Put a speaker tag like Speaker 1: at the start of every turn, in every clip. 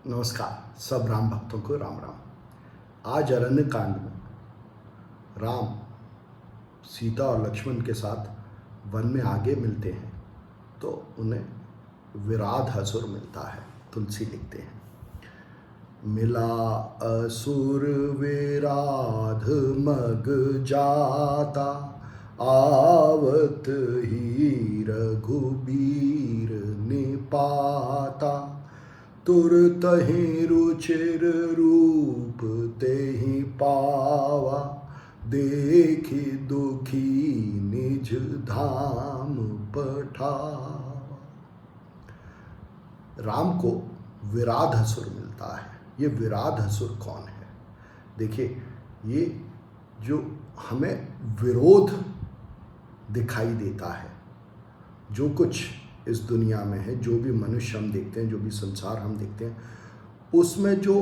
Speaker 1: नमस्कार सब राम भक्तों को राम राम। आज अरण्य कांड में राम सीता और लक्ष्मण के साथ वन में आगे मिलते हैं तो उन्हें विराध असुर मिलता है। तुलसी लिखते हैं, मिला असुर विराध मग जाता, आवत ही रघुबीर निपाता। तुरत ही रुचिर रूप तेहि पावा, देखि दुखी निज धाम पठावा। राम को विराध असुर मिलता है। ये विराध असुर कौन है? देखिए, ये जो हमें विरोध दिखाई देता है, जो कुछ इस दुनिया में है, जो भी मनुष्य हम देखते हैं, जो भी संसार हम देखते हैं, उसमें जो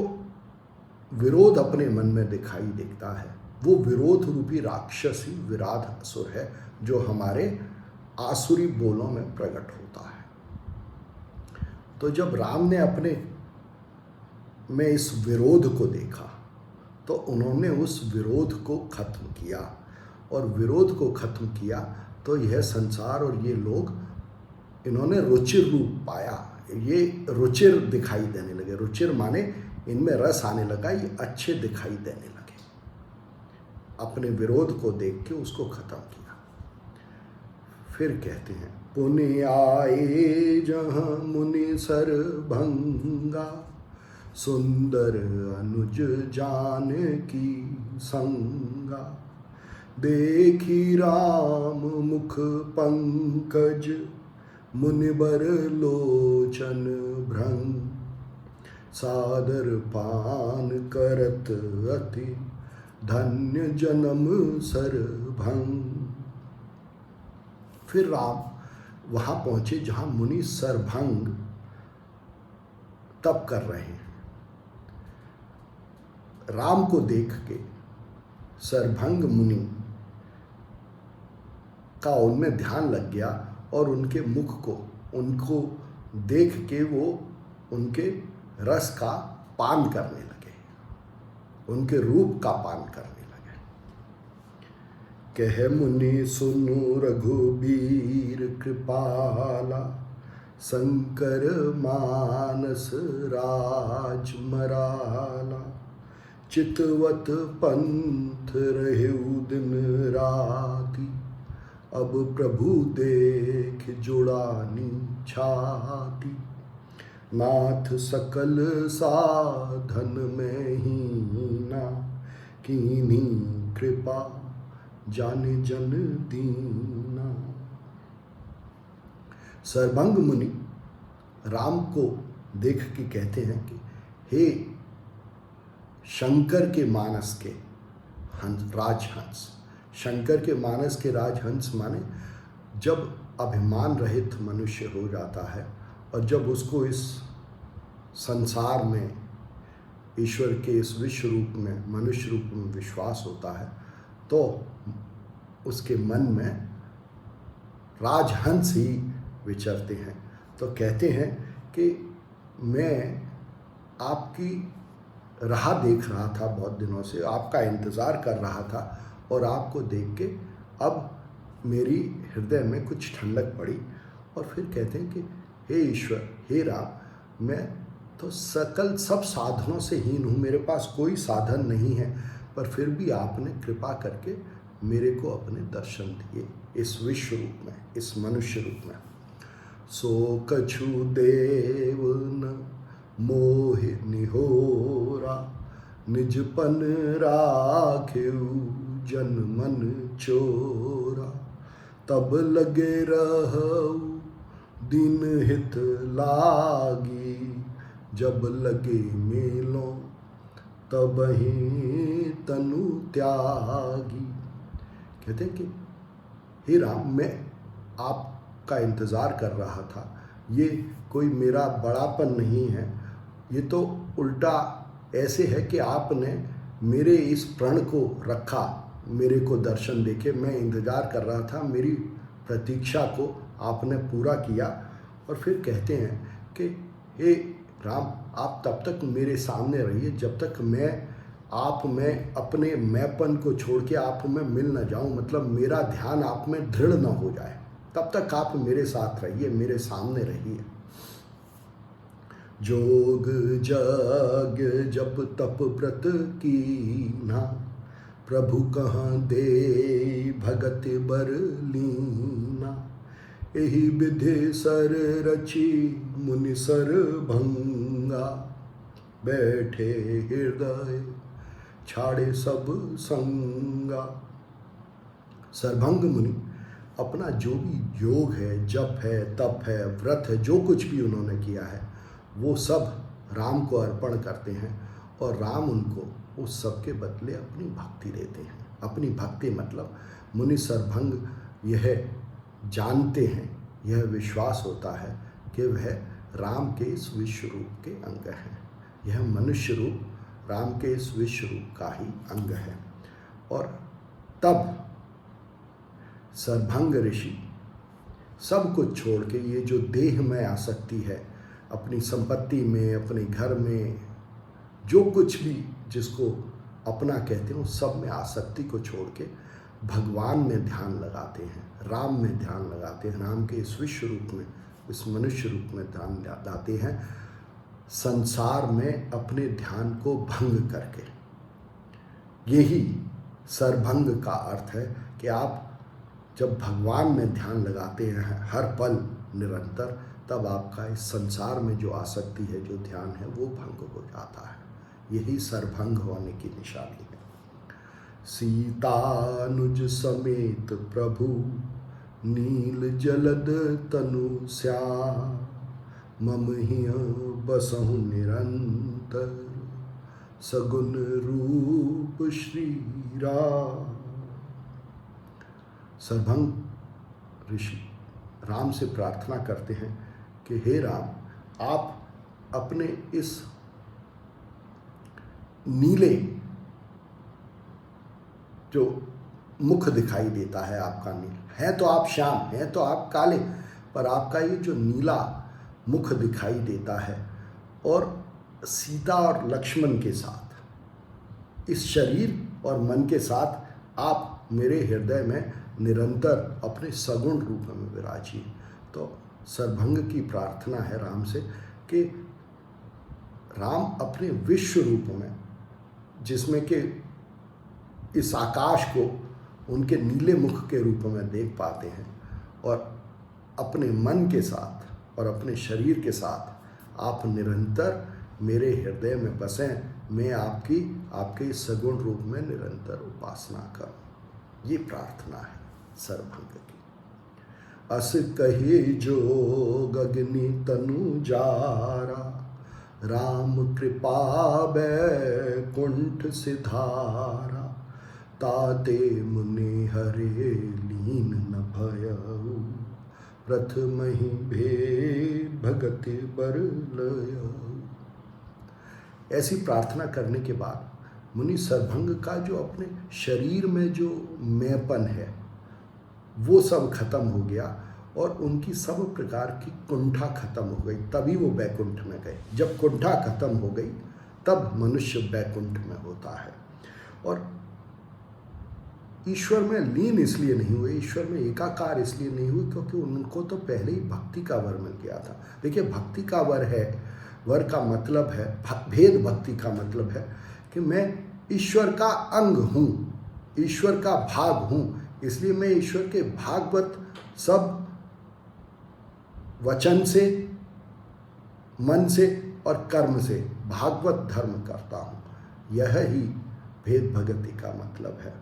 Speaker 1: विरोध अपने मन में दिखाई देता है, वो विरोध रूपी राक्षस ही विराध असुर है, जो हमारे आसुरी बोलों में प्रकट होता है। तो जब राम ने अपने में इस विरोध को देखा तो उन्होंने उस विरोध को खत्म किया, और विरोध को खत्म किया तो यह संसार और ये लोग, इन्होंने रुचिर रूप पाया। ये रुचिर दिखाई देने लगे। रुचिर माने इनमें रस आने लगा, ये अच्छे दिखाई देने लगे। अपने विरोध को देख के उसको खत्म किया। फिर कहते हैं, पुनि आए जहाँ मुनि सर भंगा, सुंदर अनुज जान की संगा। देखी राम मुख पंकज, मुनिबर लोचन भ्रंग। सादर पान करत अति, धन्य जन्म सर भंग। फिर राम वहाँ पहुँचे जहाँ मुनि सरभंग तप कर रहे हैं। राम को देख के सरभंग मुनि का उनमें ध्यान लग गया, और उनके मुख को, उनको देख के वो उनके रस का पान करने लगे, उनके रूप का पान करने लगे। कहे मुनि सुनु रघुबीर कृपाला, शंकर मानस राज मराला। चितवत पंथ रहेउ दिन राति, अब प्रभु देख जुड़ानी छाती। नाथ सकल साधन में हीना, कीन्ही कृपा जाने जन दीना। सरभंग मुनि राम को देख के कहते हैं कि हे शंकर के मानस के हंस, राजहंस। शंकर के मानस के राजहंस माने जब अभिमान रहित मनुष्य हो जाता है, और जब उसको इस संसार में ईश्वर के इस विश्व रूप में, मनुष्य रूप में विश्वास होता है, तो उसके मन में राजहंस ही विचरते हैं। तो कहते हैं कि मैं आपकी राह देख रहा था, बहुत दिनों से आपका इंतज़ार कर रहा था, और आपको देख के अब मेरी हृदय में कुछ ठंडक पड़ी। और फिर कहते हैं कि हे ईश्वर, हे राम, मैं तो सब साधनों से हीन हूँ, मेरे पास कोई साधन नहीं है, पर फिर भी आपने कृपा करके मेरे को अपने दर्शन दिए इस विश्व रूप में, इस मनुष्य रूप में। सो कछु देव न मोहि निहोरा, निजपन राखेउ जन मन चोरा। तब लगे रहऊ दिन हित लागी, जब लगे मेलो तब ही तनु त्यागी। कहते हैं कि हे राम, मैं आपका इंतज़ार कर रहा था। ये कोई मेरा बड़ापन नहीं है, ये तो उल्टा ऐसे है कि आपने मेरे इस प्रण को रखा, मेरे को दर्शन देके। मैं इंतज़ार कर रहा था, मेरी प्रतीक्षा को आपने पूरा किया। और फिर कहते हैं कि हे राम आप तब तक मेरे सामने रहिए जब तक मैं आप में अपने मैंपन को छोड़ के आप में मिल न जाऊं, मतलब मेरा ध्यान आप में दृढ़ न हो जाए, तब तक आप मेरे साथ रहिए, मेरे सामने रहिए। जोग जग जप तप व्रत कीन्हा, प्रभु कहाँ दे भगत बर लीना। एहि विधि सर रचि मुनि सर भंगा, बैठे हृदय छाड़े सब संगा। सरभंग मुनि अपना जो भी योग है, जप है, तप है, व्रत है, जो कुछ भी उन्होंने किया है वो सब राम को अर्पण करते हैं और राम उनको उस सब के बदले अपनी भक्ति देते हैं। अपनी भक्ति मतलब मुनि सरभंग यह जानते हैं, यह विश्वास होता है कि वह राम के इस विश्व रूप के अंग हैं। यह मनुष्य रूप राम के इस विश्व रूप का ही अंग है। और तब सरभंग ऋषि सब कुछ छोड़ के, ये जो देह में आसक्ति है, अपनी संपत्ति में, अपने घर में, जो कुछ भी जिसको अपना कहते हैं, उस सब में आसक्ति को छोड़ के भगवान में ध्यान लगाते हैं, राम में ध्यान लगाते हैं, राम के इस विश्व रूप में, इस मनुष्य रूप में ध्यान लगाते हैं, संसार में अपने ध्यान को भंग करके। यही सरभंग का अर्थ है कि आप जब भगवान में ध्यान लगाते हैं हर पल निरंतर, तब आपका इस संसार में जो आसक्ति है, जो ध्यान है, वो भंग हो जाता है। यही सरभंग होने की निशानी है। सीतानुज समेत प्रभु नील जलद तनु श्याम, मम हिय बसहु निरंतर सगुन रूप श्री राम। सरभंग ऋषि राम से प्रार्थना करते हैं कि हे राम, आप अपने इस नीले जो मुख दिखाई देता है, आपका नील है तो आप श्याम, हैं तो आप काले, पर आपका ये जो नीला मुख दिखाई देता है और सीता और लक्ष्मण के साथ, इस शरीर और मन के साथ आप मेरे हृदय में निरंतर अपने सगुण रूप में विराजिए। तो सरभंग की प्रार्थना है राम से कि राम अपने विश्व रूप में, जिसमें कि इस आकाश को उनके नीले मुख के रूप में देख पाते हैं, और अपने मन के साथ और अपने शरीर के साथ आप निरंतर मेरे हृदय में बसें, मैं आपके सगुण रूप में निरंतर उपासना करूं। ये प्रार्थना है सरभंग की। अस कहे जो गगनी तनु जारा, राम कृपा बैकुंठ सिधारा। ताते मुनि हरे लीन न भयउ, प्रथम ही भेद भगति बर लयउ। ऐसी प्रार्थना करने के बाद मुनि सरभंग का जो अपने शरीर में जो मैंपन है वो सब खत्म हो गया और उनकी सब प्रकार की कुंठा खत्म हो गई, तभी वो बैकुंठ में गए। जब कुंठा खत्म हो गई तब मनुष्य बैकुंठ में होता है। और ईश्वर में लीन इसलिए नहीं हुए, ईश्वर में एकाकार इसलिए नहीं हुए क्योंकि उनको तो पहले ही भक्ति का वर मिल गया था। देखिए, भक्ति का वर है, वर का मतलब है, भेद भक्ति का मतलब है कि मैं ईश्वर का अंग हूँ, ईश्वर का भाग हूँ, इसलिए मैं ईश्वर के भागवत सब वचन से, मन से और कर्म से भागवत धर्म करता हूँ। यह ही भेद भगति का मतलब है।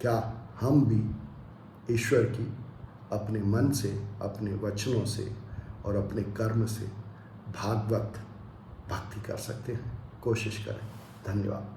Speaker 1: क्या हम भी ईश्वर की अपने मन से, अपने वचनों से और अपने कर्म से भागवत भक्ति कर सकते हैं? कोशिश करें। धन्यवाद।